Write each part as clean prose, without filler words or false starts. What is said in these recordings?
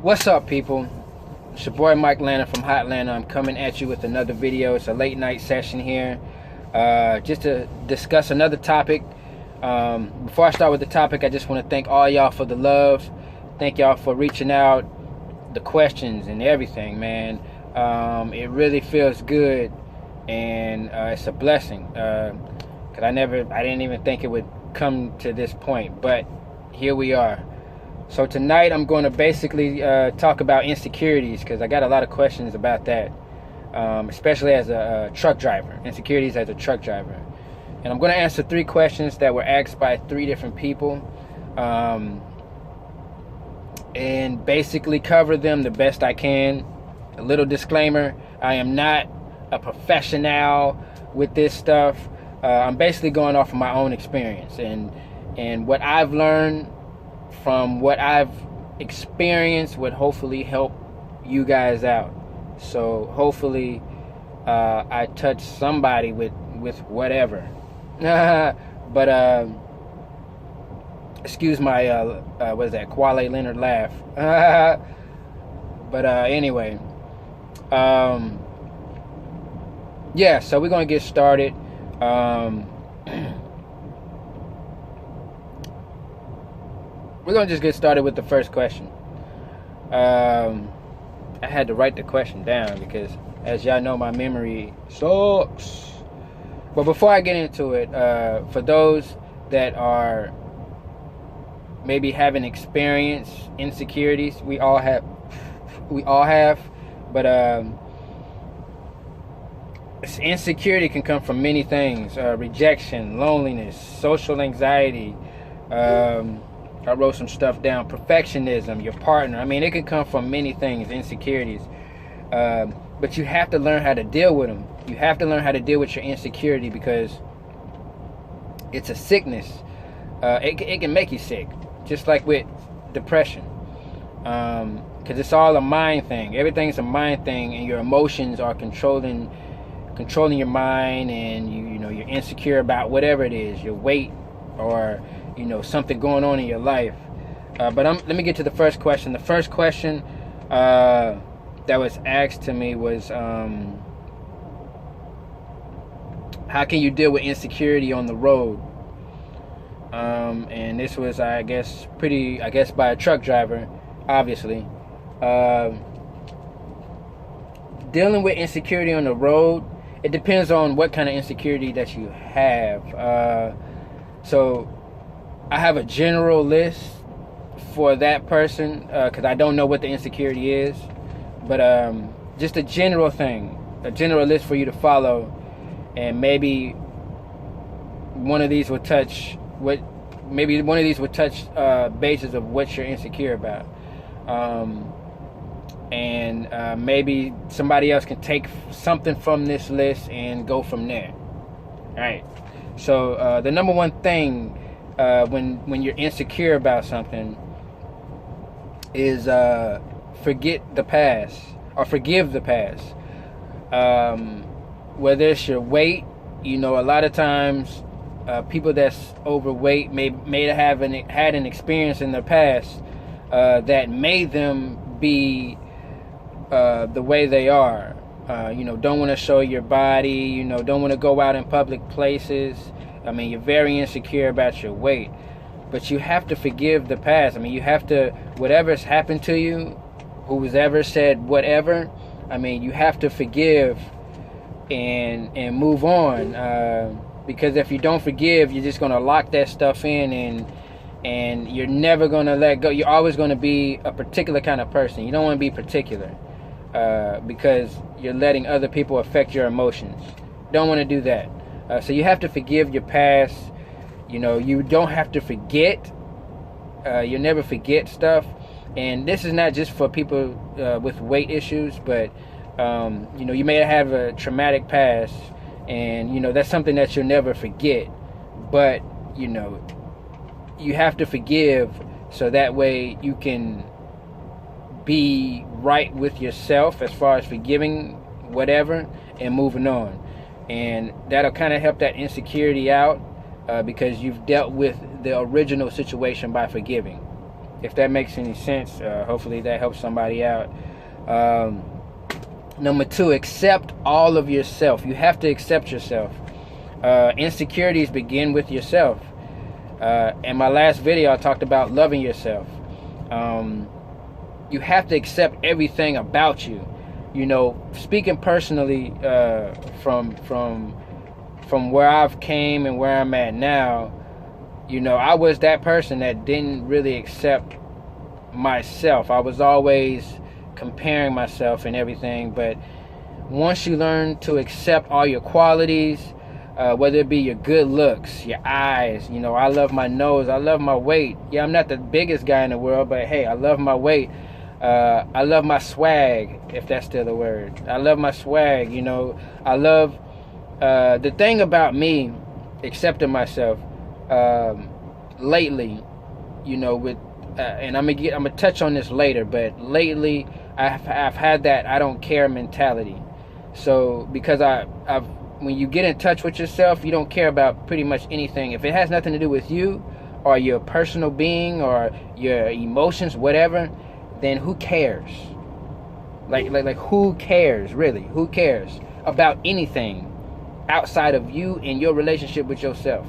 What's up, people? It's your boy Mike Lana from Hotlanta. I'm coming at you with another video. It's a late night session here, just to discuss another topic. Before I start with the topic, I just want to thank all y'all for the love. Thank y'all for reaching out, the questions and everything, man. It really feels good, and it's a blessing. Cause I didn't even think it would come to this point, but here we are. So tonight I'm going to basically talk about insecurities, because I got a lot of questions about that, especially as a truck driver, insecurities as a truck driver. And I'm going to answer 3 questions that were asked by 3 different people, and basically cover them the best I can. A little disclaimer, I am not a professional with this stuff. I'm basically going off of my own experience and what I've learned from what I've experienced would hopefully help you guys out. So hopefully I touch somebody with whatever. But excuse my what is that, Kwame Leonard laugh. But anyway, yeah, so we're gonna get started. We're going to just get started with the first question. I had to write the question down because, as y'all know, my memory sucks. But before I get into it, for those that are maybe having experienced insecurities, we all have, but insecurity can come from many things: rejection, loneliness, social anxiety. I wrote some stuff down. Perfectionism, your partner. I mean, it can come from many things, insecurities. But you have to learn how to deal with them. You have to learn how to deal with your insecurity, because it's a sickness. It can make you sick, just like with depression. Because it's all a mind thing. Everything's a mind thing, and your emotions are controlling your mind, and you know you're insecure about whatever it is, your weight, or something going on in your life. But let me get to the first question. The first question that was asked to me was, how can you deal with insecurity on the road? And this was, I guess, by a truck driver, obviously. Dealing with insecurity on the road, it depends on what kind of insecurity that you have. So I have a general list for that person, because I don't know what the insecurity is, but just a general thing, a general list for you to follow, and maybe one of these will touch bases of what you're insecure about, and maybe somebody else can take something from this list and go from there. All right. So the number one thing, when you're insecure about something, is forget the past, or forgive the past. Whether it's your weight, a lot of times people that's overweight may have had an experience in their past that made them be the way they are. Don't want to show your body, don't want to go out in public places. I mean, you're very insecure about your weight, but you have to forgive the past. I mean, you have to, whatever's happened to you, who's ever said whatever, I mean, you have to forgive and move on, because if you don't forgive, you're just going to lock that stuff in, and you're never going to let go. You're always going to be a particular kind of person. You don't want to be particular, because you're letting other people affect your emotions. Don't want to do that. So you have to forgive your past. You don't have to forget. You'll never forget stuff. And this is not just for people with weight issues, but you may have a traumatic past, and that's something that you'll never forget. But you have to forgive, so that way you can be right with yourself as far as forgiving whatever and moving on. And that'll kind of help that insecurity out, because you've dealt with the original situation by forgiving. If that makes any sense, hopefully that helps somebody out. Number 2, accept all of yourself. You have to accept yourself. Insecurities begin with yourself. In my last video, I talked about loving yourself. You have to accept everything about you. You know, speaking personally, from where I've came and where I'm at now, you know, I was that person that didn't really accept myself. I was always comparing myself and everything. But once you learn to accept all your qualities, whether it be your good looks, your eyes, you know, I love my nose, I love my weight. Yeah, I'm not the biggest guy in the world, but hey, I love my weight. I love my swag, if that's still a word. I love my swag, you know. I love the thing about me accepting myself lately, you know, with and I'm gonna touch on this later, but lately I've had that I don't care mentality. So because I've when you get in touch with yourself, you don't care about pretty much anything. If it has nothing to do with you or your personal being or your emotions, whatever, then who cares? Like who cares, really? Who cares about anything outside of you and your relationship with yourself?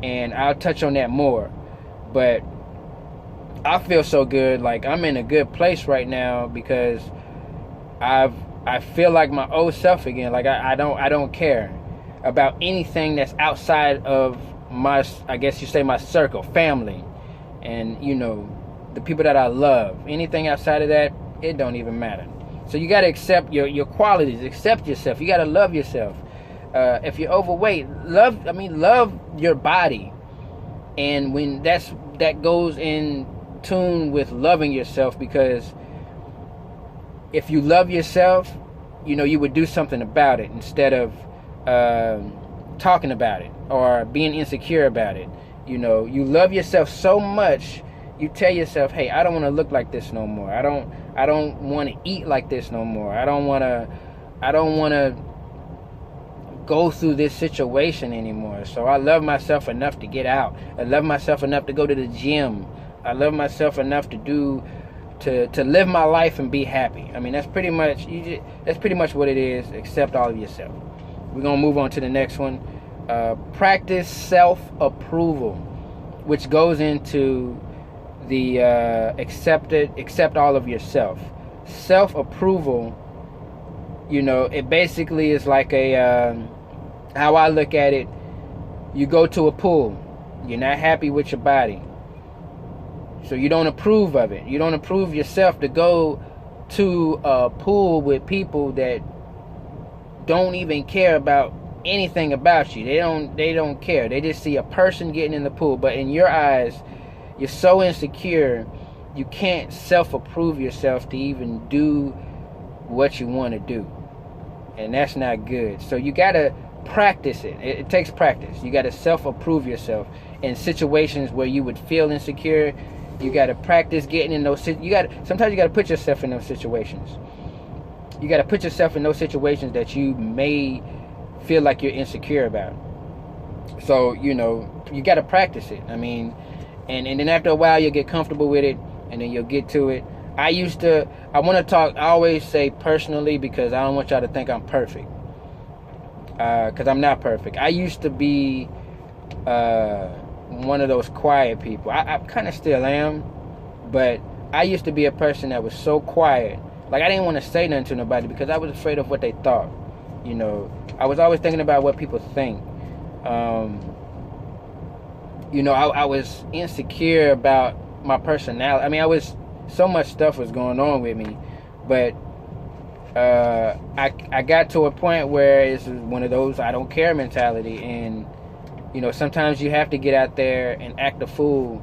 And I'll touch on that more. But I feel so good. Like, I'm in a good place right now because I feel like my old self again. Like, I don't care about anything that's outside of my, I guess you say, my circle, family, and, you know, the people that I love. Anything outside of that, it don't even matter. So you got to accept your qualities, accept yourself. You got to love yourself. If you're overweight, love your body. And when that goes in tune with loving yourself, because if you love yourself, you know, you would do something about it instead of talking about it or being insecure about it. You know, you love yourself so much, you tell yourself, hey, I don't want to look like this no more. I don't want to eat like this no more. I don't want to go through this situation anymore. So I love myself enough to get out. I love myself enough to go to the gym. I love myself enough to live my life and be happy. I mean, that's pretty much what it is. Accept all of yourself. We're gonna move on to the next one. Practice self-approval, which goes into the accept all of yourself. Self-approval, you know, it basically is like a how I look at it. You go to a pool, you're not happy with your body, so you don't approve of it. You don't approve yourself to go to a pool with people that don't even care about anything about you. They don't care. They just see a person getting in the pool, but in your eyes, you're so insecure, you can't self-approve yourself to even do what you want to do. And that's not good. So you got to practice it. It takes practice. You got to self-approve yourself in situations where you would feel insecure. You got to practice getting in those. Sometimes you got to put yourself in those situations. You got to put yourself in those situations that you may feel like you're insecure about. So, you know, you got to practice it. I mean, and then after a while you'll get comfortable with it, and then you'll get to it. I want to talk, I always say personally, because I don't want y'all to think I'm perfect. Because I'm not perfect. I used to be one of those quiet people. I kind of still am, but I used to be a person that was so quiet. Like, I didn't want to say nothing to nobody because I was afraid of what they thought. You know, I was always thinking about what people think. You know, I was insecure about my personality. I mean, so much stuff was going on with me, but I got to a point where it's one of those I don't care mentality. And, you know, sometimes you have to get out there and act a fool,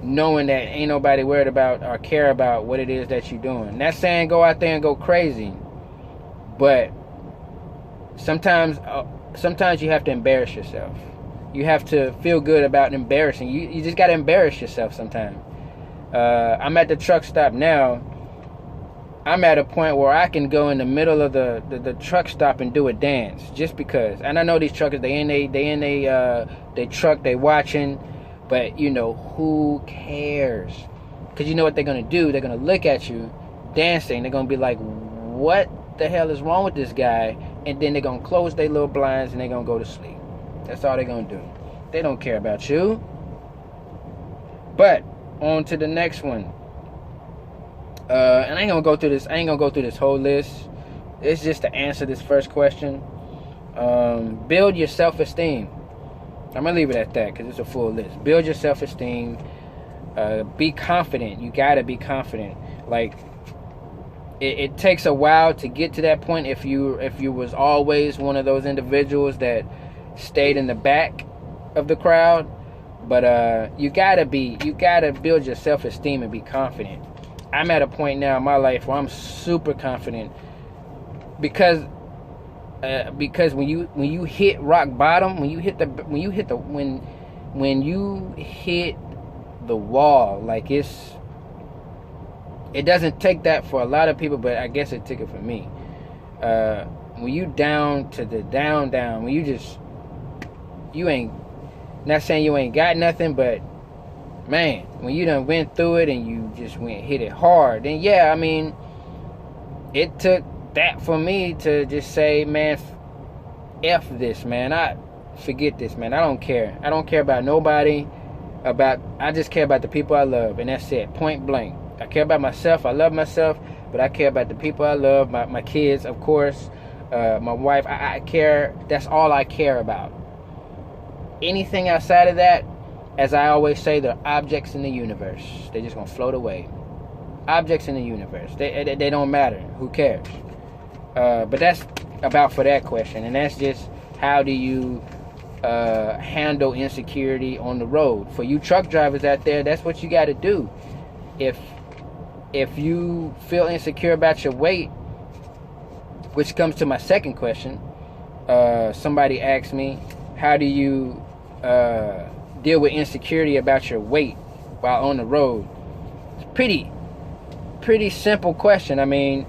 knowing that ain't nobody worried about or care about what it is that you're doing. Not saying go out there and go crazy, but sometimes you have to embarrass yourself. You have to feel good about embarrassing. You just got to embarrass yourself sometimes. I'm at the truck stop now. I'm at a point where I can go in the middle of the truck stop and do a dance just because. And I know these truckers, they in they truck, they watching, but you know, who cares? Because you know what they're going to do? They're going to look at you dancing. They're going to be like, what the hell is wrong with this guy? And then they're going to close their little blinds and they're going to go to sleep. That's all they're going to do. They don't care about you. But on to the next one. And I ain't going to go through this. I ain't going to go through this whole list. It's just to answer this first question. Build your self-esteem. I'm going to leave it at that because it's a full list. Build your self-esteem. Be confident. You got to be confident. Like, it takes a while to get to that point if you was always one of those individuals that stayed in the back of the crowd. But you gotta build your self-esteem and be confident. I'm at a point now in my life where I'm super confident because when you hit rock bottom, when you hit the wall, like it doesn't take that for a lot of people, but I guess it took it for me. When you down to the down, when you ain't, not saying you ain't got nothing, but man, when you done went through it and you just hit it hard, then yeah, I mean, it took that for me to just say, man, F this, man. I forget this, man. I don't care. I don't care about nobody. I just care about the people I love, and that's it, point blank. I care about myself. I love myself, but I care about the people I love, my kids, of course, my wife. I care. That's all I care about. Anything outside of that, as I always say, they're objects in the universe. They're just gonna float away. Objects in the universe. They don't matter. Who cares? But that's about for that question, and that's just how do you handle insecurity on the road. For you truck drivers out there, that's what you got to do. If you feel insecure about your weight, which comes to my second question, somebody asked me, how do you deal with insecurity about your weight while on the road? It's pretty simple question. I mean,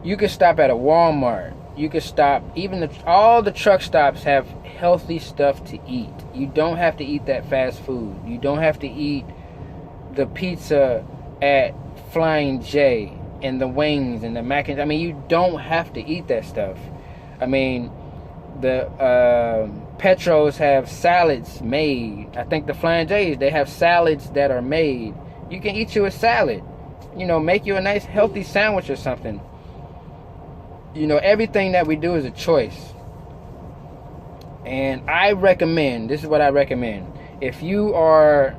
you can stop at a Walmart. You can stop, all the truck stops have healthy stuff to eat. You don't have to eat that fast food. You don't have to eat the pizza at Flying J and the wings and the mac and, I mean, you don't have to eat that stuff. I mean, the Petros have salads made. I think the Flying J's, they have salads that are made. You can eat you a salad. You know, make you a nice healthy sandwich or something. You know, everything that we do is a choice. And I recommend, this is what I recommend. If you are,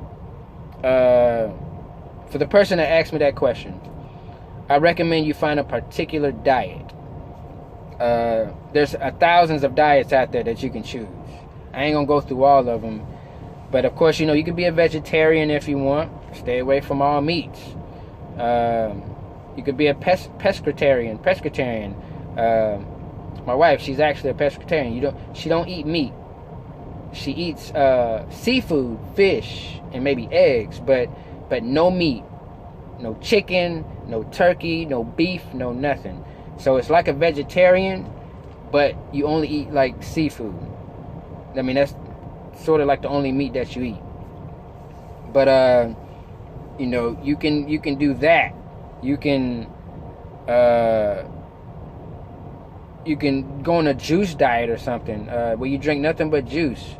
for the person that asked me that question, I recommend you find a particular diet. There's thousands of diets out there that you can choose. I ain't gonna go through all of them. But of course, you know, you can be a vegetarian if you want. Stay away from all meats. You could be a pescatarian. My wife, she's actually a pescatarian. She don't eat meat. She eats seafood, fish, and maybe eggs, but no meat, no chicken, no turkey, no beef, no nothing. So it's like a vegetarian, but you only eat like seafood. I mean, that's sort of like the only meat that you eat. But you know, you can do that. You can go on a juice diet or something, where you drink nothing but juice.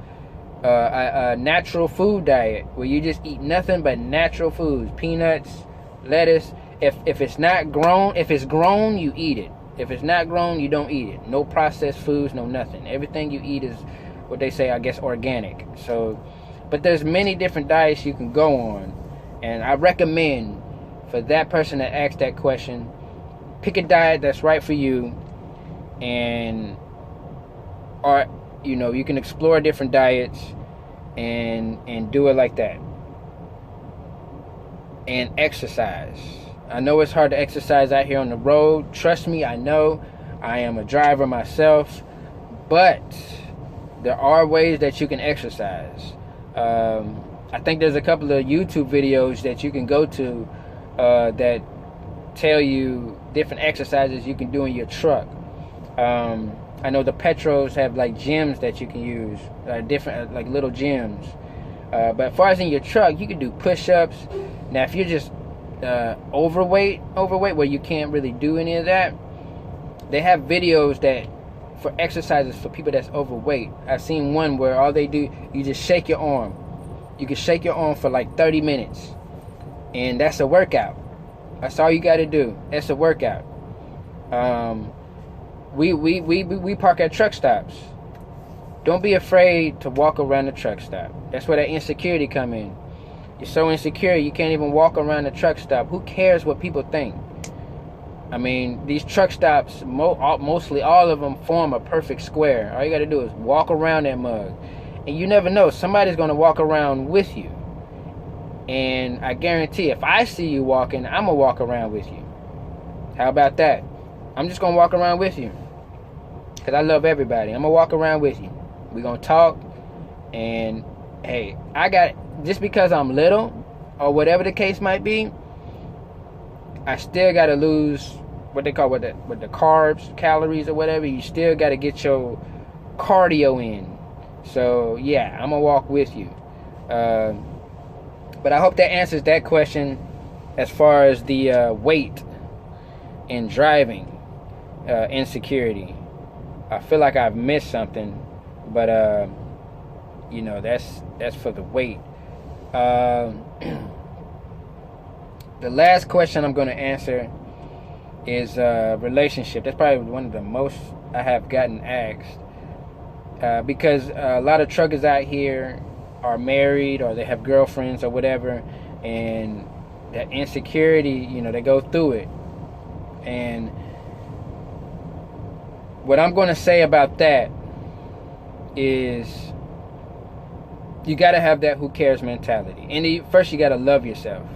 A natural food diet where you just eat nothing but natural foods, peanuts, lettuce. If it's not grown, if it's grown, you eat it. If it's not grown, you don't eat it. No processed foods, no nothing. Everything you eat is what they say, I guess, organic. So, but there's many different diets you can go on, and I recommend for that person that asked that question, pick a diet that's right for you, or you know, you can explore different diets and do it like that. And exercise. I know it's hard to exercise out here on the road. Trust me, I know. I am a driver myself, but there are ways that you can exercise. I think there's a couple of YouTube videos that you can go to that tell you different exercises you can do in your truck. I know the Petros have like gyms that you can use, different like little gyms. But as far as in your truck, you can do push-ups. Now, if you're just overweight, where you can't really do any of that, they have videos that for exercises for people that's overweight. I've seen one where all they do, you just shake your arm. You can shake your arm for like 30 minutes, and that's a workout. That's all you got to do. That's a workout. We park at truck stops. Don't be afraid to walk around the truck stop. That's where that insecurity come in. You're so insecure you can't even walk around the truck stop. Who cares what people think? I mean, these truck stops, mostly all of them form a perfect square. All you got to do is walk around that mug. And you never know, somebody's going to walk around with you. And I guarantee if I see you walking, I'm going to walk around with you. How about that? I'm just going to walk around with you. Because I love everybody. I'm going to walk around with you. We're going to talk. And, hey, just because I'm little, or whatever the case might be, I still got to lose what they call with the carbs, calories or whatever. You still got to get your cardio in. So, yeah, I'm going to walk with you. But I hope that answers that question as far as the weight in driving, insecurity. I feel like I've missed something, but, that's for the weight. The last question I'm going to answer is relationship. That's probably one of the most I have gotten asked. Because a lot of truckers out here are married or they have girlfriends or whatever. And that insecurity, they go through it. And what I'm going to say about that is you got to have that who cares mentality. And first you got to love yourself.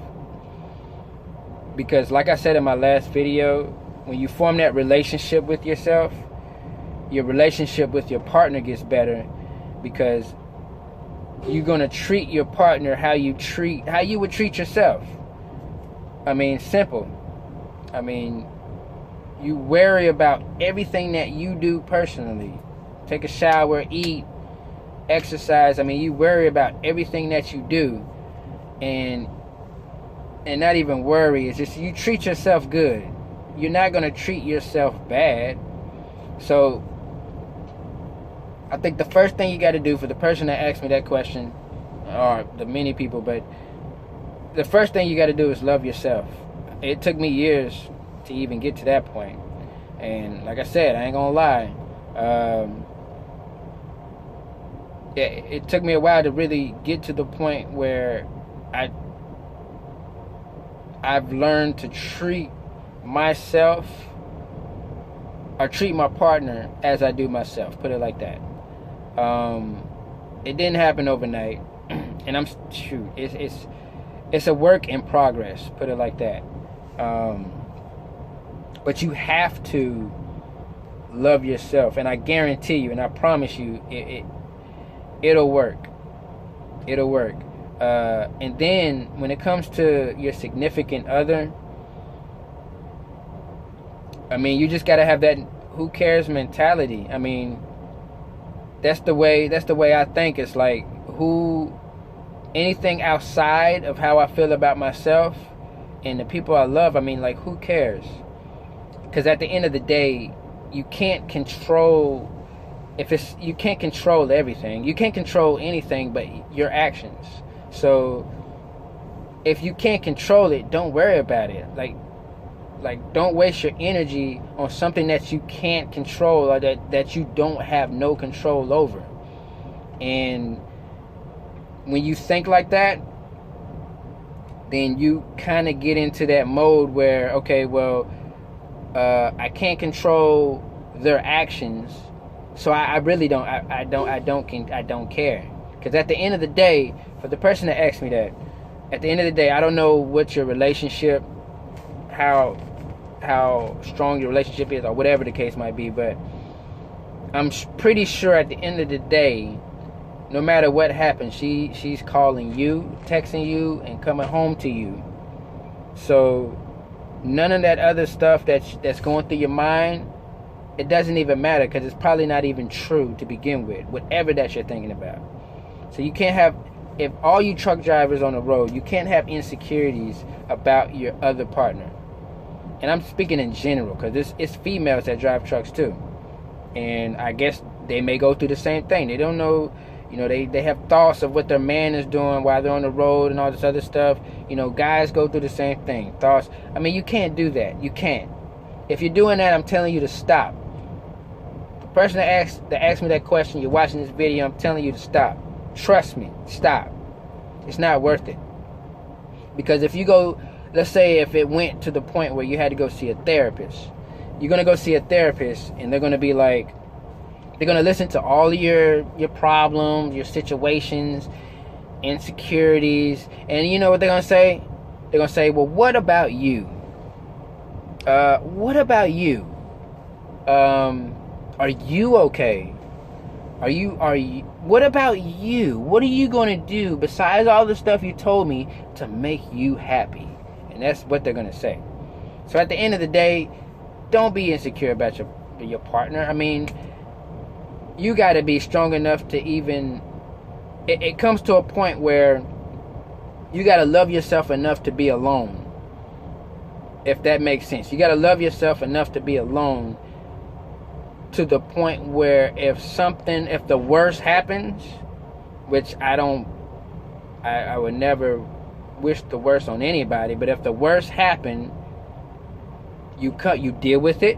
Because like I said in my last video, when you form that relationship with yourself, your relationship with your partner gets better, because you're going to treat your partner how you would treat yourself. I mean, simple. I mean, you worry about everything that you do personally. Take a shower, eat, exercise. I mean, you worry about everything that you do. And not even worry. It's just you treat yourself good. You're not going to treat yourself bad. So I think the first thing you got to do, for the person that asked me that question, or the many people, but the first thing you got to do is love yourself. It took me years to even get to that point. And like I said, I ain't going to lie. It took me a while to really get to the point where I've learned to treat myself, or treat my partner as I do myself. Put it like that. It didn't happen overnight, and it's a work in progress. Put it like that. But you have to love yourself, and I guarantee you, and I promise you, it'll work. It'll work. And then when it comes to your significant other, I mean, you just got to have that who cares mentality. I mean, that's the way I think. It's like, anything outside of how I feel about myself and the people I love, I mean, like, who cares? Because at the end of the day, you can't control you can't control everything. You can't control anything but your actions. So if you can't control it, don't worry about it. Like don't waste your energy on something that you can't control, or that you don't have no control over. And when you think like that, then you kind of get into that mode where, okay, well, I can't control their actions, so I really don't care. Because at the end of the day, for the person that asked me that, at the end of the day, I don't know what your relationship, how strong your relationship is, or whatever the case might be, but I'm pretty sure at the end of the day, no matter what happens, she's calling you, texting you, and coming home to you. So none of that other stuff that's going through your mind, it doesn't even matter, because it's probably not even true to begin with, whatever that you're thinking about. So you can't have if all you truck drivers on the road, you can't have insecurities about your other partner. And I'm speaking in general, because it's females that drive trucks too. And I guess they may go through the same thing. They don't know, they have thoughts of what their man is doing while they're on the road and all this other stuff. Guys go through the same thing. Thoughts. I mean, you can't do that. You can't. If you're doing that, I'm telling you to stop. The person that asked me that question, you're watching this video, I'm telling you to stop. Trust me, stop. It's not worth it. Because if you go, let's say if it went to the point where you had to go see a therapist, you're going to go see a therapist and they're going to be like, they're going to listen to all your problems, your situations, insecurities, and you know what they're going to say? They're going to say, well, what about you? What about you? Are you okay? Are you, what about you? What are you going to do besides all the stuff you told me to make you happy? And that's what they're going to say. So at the end of the day, don't be insecure about your partner. I mean, you got to be strong enough to even, it comes to a point where you got to love yourself enough to be alone. If that makes sense. You got to love yourself enough to be alone, to the point where if the worst happens, which I would never wish the worst on anybody, but if the worst happened, you deal with it,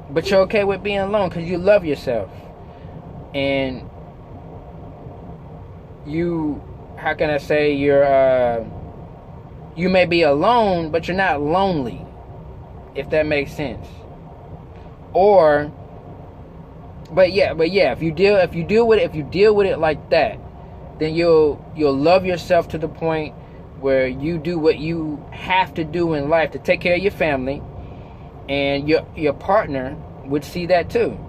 but you're okay with being alone because you love yourself. And how can I say, you may be alone, but you're not lonely, if that makes sense. But yeah, if you deal with it like that, then you'll love yourself to the point where you do what you have to do in life to take care of your family, and your partner would see that too.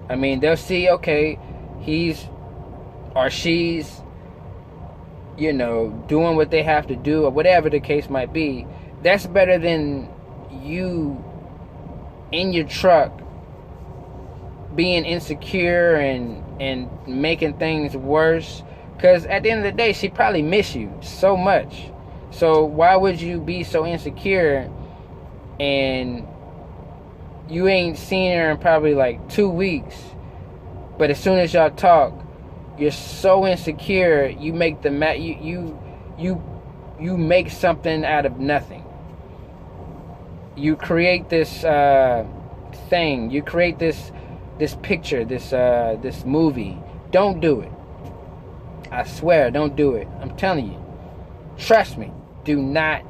I mean, they'll see, okay, he's or she's, doing what they have to do, or whatever the case might be. That's better than you in your truck being insecure and making things worse. Because at the end of the day, she probably miss you so much. So why would you be so insecure and you ain't seen her in probably like 2 weeks, but as soon as y'all talk, you're so insecure, you make you make something out of nothing. You create this thing. You create this picture, this movie. Don't do it. I swear, don't do it. I'm telling you. Trust me. Do not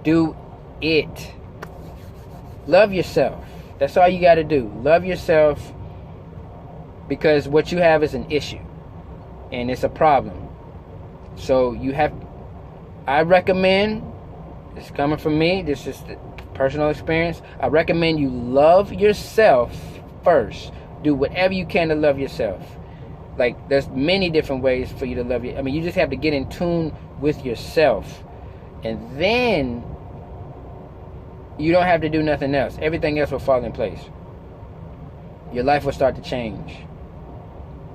do it. Love yourself. That's all you got to do. Love yourself, because what you have is an issue and it's a problem. So I recommend, it's coming from me, this is the personal experience, I recommend you love yourself first. Do whatever you can to love yourself. Like, there's many different ways for you to love you. I mean, you just have to get in tune with yourself, and then you don't have to do nothing else. Everything else will fall in place. Your life will start to change.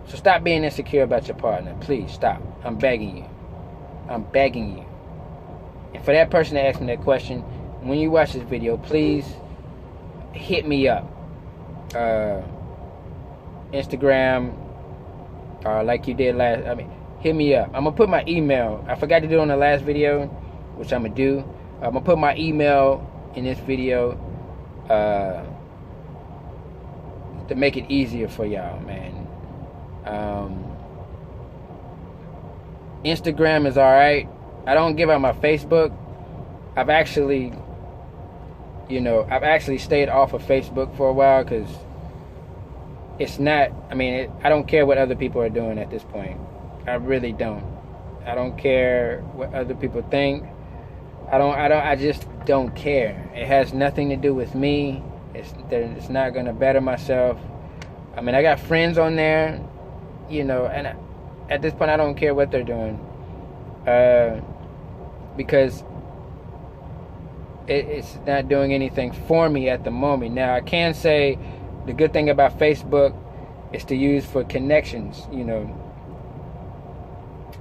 So stop being insecure about your partner. Please stop. I'm begging you. I'm begging you. And for that person that asked me that question, when you watch this video, please hit me up. Instagram, like you did hit me up. I'm gonna put my email. I forgot to do it on the last video, which I'm gonna do. I'm gonna put my email in this video to make it easier for y'all, man. Instagram is alright. I don't give out my Facebook. I've actually stayed off of Facebook for a while, because it's not, I don't care what other people are doing at this point. I really don't. I don't care what other people think. I just don't care. It has nothing to do with me. It's not gonna better myself. I got friends on there, and at this point I don't care what they're doing, because it's not doing anything for me at the moment. Now, I can say the good thing about Facebook is to use for connections,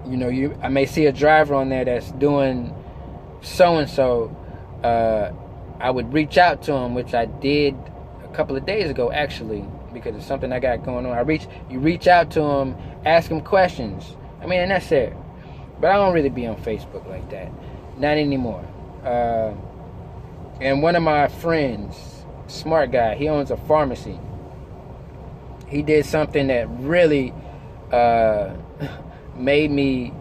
you know, I may see a driver on there that's doing so and so. I would reach out to him, which I did a couple of days ago actually, because it's something I got going on. You reach out to him, ask him questions. I mean, and that's it. But I don't really be on Facebook like that, not anymore. And one of my friends, smart guy, he owns a pharmacy. He did something that really made me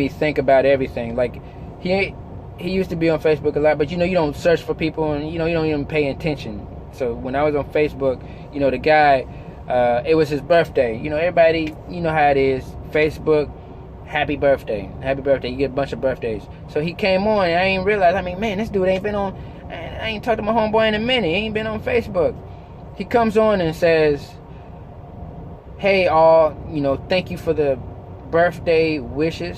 think about everything. Like he used to be on Facebook a lot, but you know, you don't search for people, and you know, you don't even pay attention. So when I was on Facebook, you know, the guy, it was his birthday. You know, everybody, you know how it is. Facebook, happy birthday, you get a bunch of birthdays. So he came on, and I didn't realize, I mean, man, this dude ain't been on, I ain't talked to my homeboy in a minute. He ain't been on Facebook. He comes on and says, hey all, you know, thank you for the birthday wishes.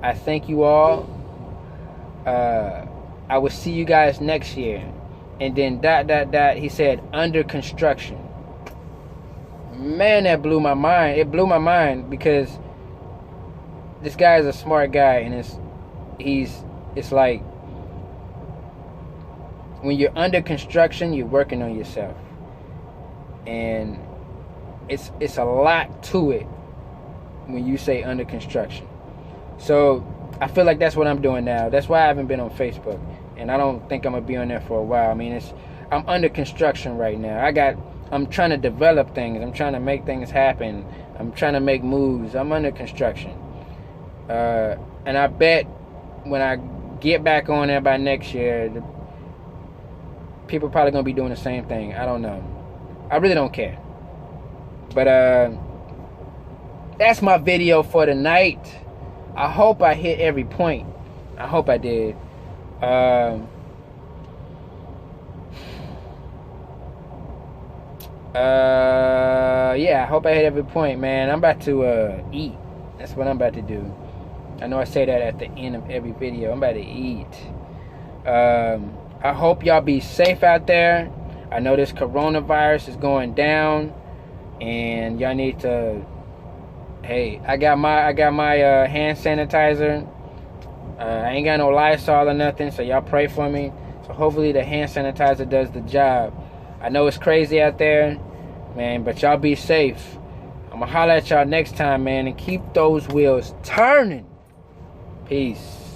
I thank you all. I will see you guys next year. And then ... he said, under construction. Man, that blew my mind. It blew my mind because this guy is a smart guy, and it's like when you're under construction, you're working on yourself. And it's a lot to it when you say under construction. So I feel like that's what I'm doing now. That's why I haven't been on Facebook, and I don't think I'm gonna be on there for a while. I mean, I'm under construction right now. I'm trying to develop things. I'm trying to make things happen. I'm trying to make moves. I'm under construction. And I bet when I get back on there by next year, people are probably gonna be doing the same thing. I don't know. I really don't care. But that's my video for tonight. I hope I hit every point. I hope I did. Yeah, I hope I hit every point, man. I'm about to eat. That's what I'm about to do. I know I say that at the end of every video. I'm about to eat. I hope y'all be safe out there. I know this coronavirus is going down, and y'all need to. Hey, I got my hand sanitizer. I ain't got no Lysol or nothing, so y'all pray for me. So hopefully the hand sanitizer does the job. I know it's crazy out there, man, but y'all be safe. I'm gonna holler at y'all next time, man, and keep those wheels turning. Peace.